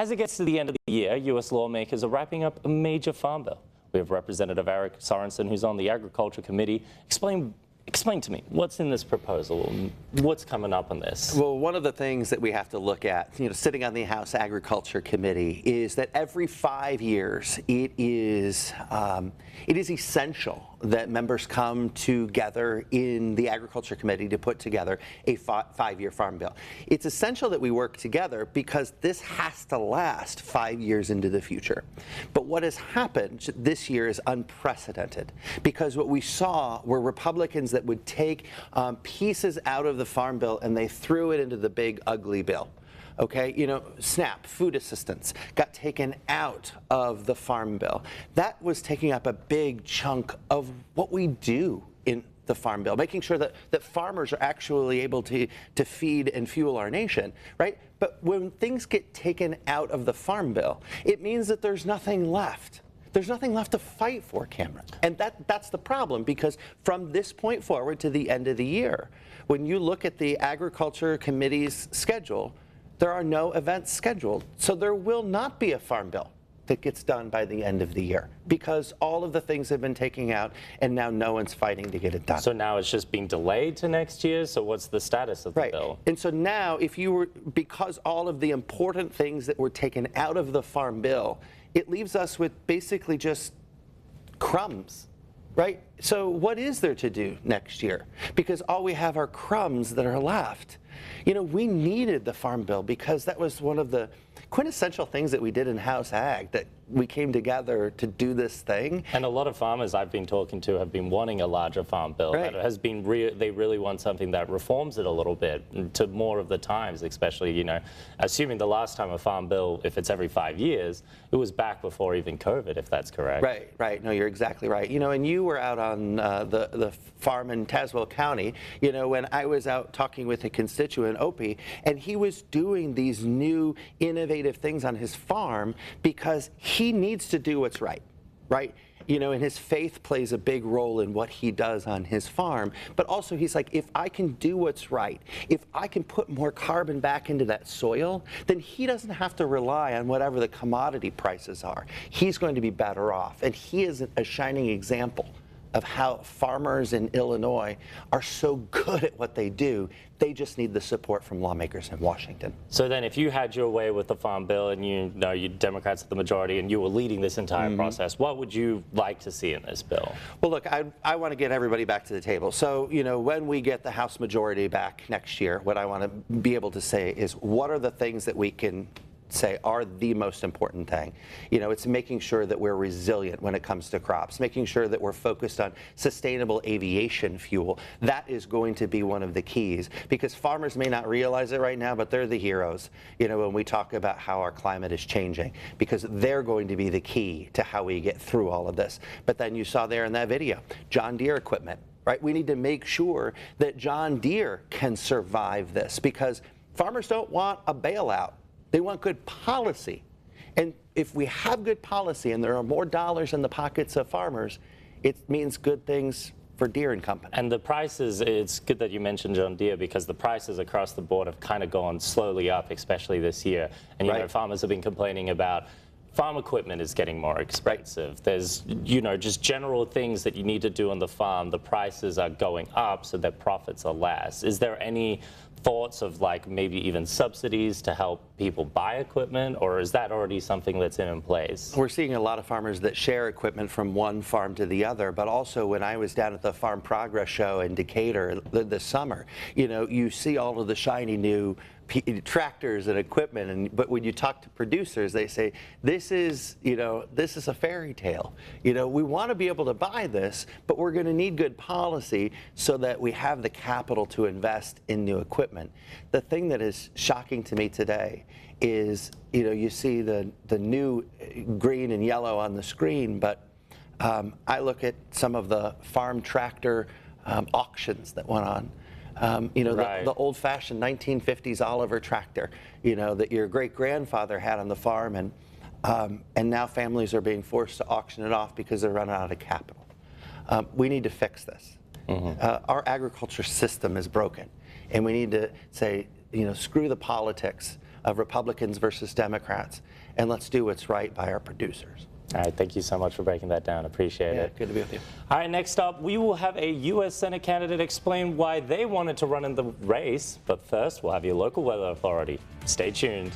As it gets to the end of the year, U.S. lawmakers are wrapping up a major farm bill. We have Representative Sorensen, who's on the Agriculture Committee. Explain to me, what's in this proposal? What's coming up on this? Well, one of the things that we have to look at, sitting on the House Agriculture Committee, is that every 5 years it is essential that members come together in the Agriculture Committee to put together a 5-year farm bill. It's essential that we work together because this has to last 5 years into the future. But what has happened this year is unprecedented, because what we saw were Republicans that would take pieces out of the farm bill and they threw it into the big ugly bill. Okay, SNAP, food assistance, got taken out of the farm bill. That was taking up a big chunk of what we do in the farm bill, making sure that farmers are actually able to feed and fuel our nation, right? But when things get taken out of the farm bill, it means that there's nothing left. There's nothing left to fight for, Cameron. And that's the problem, because from this point forward to the end of the year, when you look at the Agriculture Committee's schedule, there are no events scheduled. So there will not be a farm bill that gets done by the end of the year, because all of the things have been taken out and now no one's fighting to get it done. So now it's just being delayed to next year? So what's the status of the bill? And so now, because all of the important things that were taken out of the farm bill, it leaves us with basically just crumbs, right? So what is there to do next year? Because all we have are crumbs that are left. We needed the farm bill because that was one of the quintessential things that we did in House Ag, that we came together to do this thing. And a lot of farmers I've been talking to have been wanting a larger farm bill. Right. That has been they really want something that reforms it a little bit to more of the times, especially, assuming the last time a farm bill, if it's every 5 years, it was back before even COVID, if that's correct. Right. No, you're exactly right. And you were out on the farm in Tazewell County, when I was out talking with a constituent, Opie, and he was doing these new innovative things on his farm because he needs to do what's right? And his faith plays a big role in what he does on his farm. But also he's like, if I can do what's right, if I can put more carbon back into that soil, then he doesn't have to rely on whatever the commodity prices are. He's going to be better off. And he is a shining example of how farmers in Illinois are so good at what they do. They just need the support from lawmakers in Washington. So then if you had your way with the farm bill and you Democrats at the majority and you were leading this entire process, what would you like to see in this bill? Well, look, I want to get everybody back to the table. So, when we get the House majority back next year, what I want to be able to say is, what are the things that we can say are the most important thing? It's making sure that we're resilient when it comes to crops, making sure that we're focused on sustainable aviation fuel. That is going to be one of the keys, because farmers may not realize it right now, but they're the heroes, when we talk about how our climate is changing, because they're going to be the key to how we get through all of this. But then you saw there in that video, John Deere equipment, right? We need to make sure that John Deere can survive this, because farmers don't want a bailout. They want good policy. And if we have good policy and there are more dollars in the pockets of farmers, it means good things for Deere and Company. And the prices, it's good that you mentioned John Deere, because the prices across the board have kind of gone slowly up, especially this year. And farmers have been complaining about farm equipment is getting more expensive. There's, just general things that you need to do on the farm. The prices are going up, so their profits are less. Is there any thoughts of maybe even subsidies to help people buy equipment, or is that already something that's in place? We're seeing a lot of farmers that share equipment from one farm to the other, but also when I was down at the Farm Progress Show in Decatur this summer, you see all of the shiny new tractors and equipment, but when you talk to producers, they say, this is a fairy tale. We want to be able to buy this, but we're going to need good policy so that we have the capital to invest in new equipment. The thing that is shocking to me today is, you see the new green and yellow on the screen, but I look at some of the farm tractor auctions that went on. The old-fashioned 1950s Oliver tractor, that your great-grandfather had on the farm, and now families are being forced to auction it off because they're running out of capital. We need to fix this. Our agriculture system is broken, and we need to say, screw the politics of Republicans versus Democrats, and let's do what's right by our producers. All right, thank you so much for breaking that down. Appreciate it. Good to be with you. All right, next up, we will have a U.S. Senate candidate explain why they wanted to run in the race. But first, we'll have your local weather authority. Stay tuned.